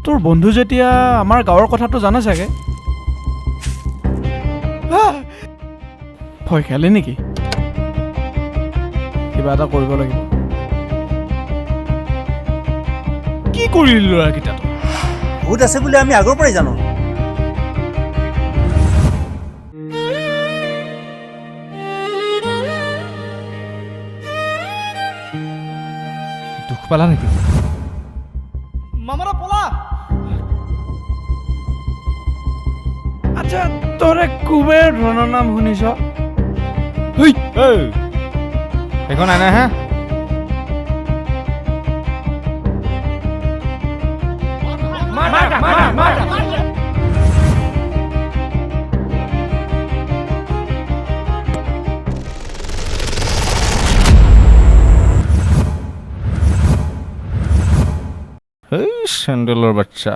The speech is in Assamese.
তোৰ বন্ধু যেতিয়া আমাৰ গাঁৱৰ কথাটো জানে চাগে। ভয় খালি নেকি? কিবা এটা কৰিব লাগিব। কি কৰিলি ল'ৰাকেইটাটো? ভূত আছে বুলি আমি আগৰ পৰাই জানো। দুখ পালা নেকি? মামাৰা পলা। আচ্ছা, তৰে কুবেৰ ধৰণৰ নাম শুনিছ? সেইখন আনে হে চেণ্ডেলৰ বাচ্চা।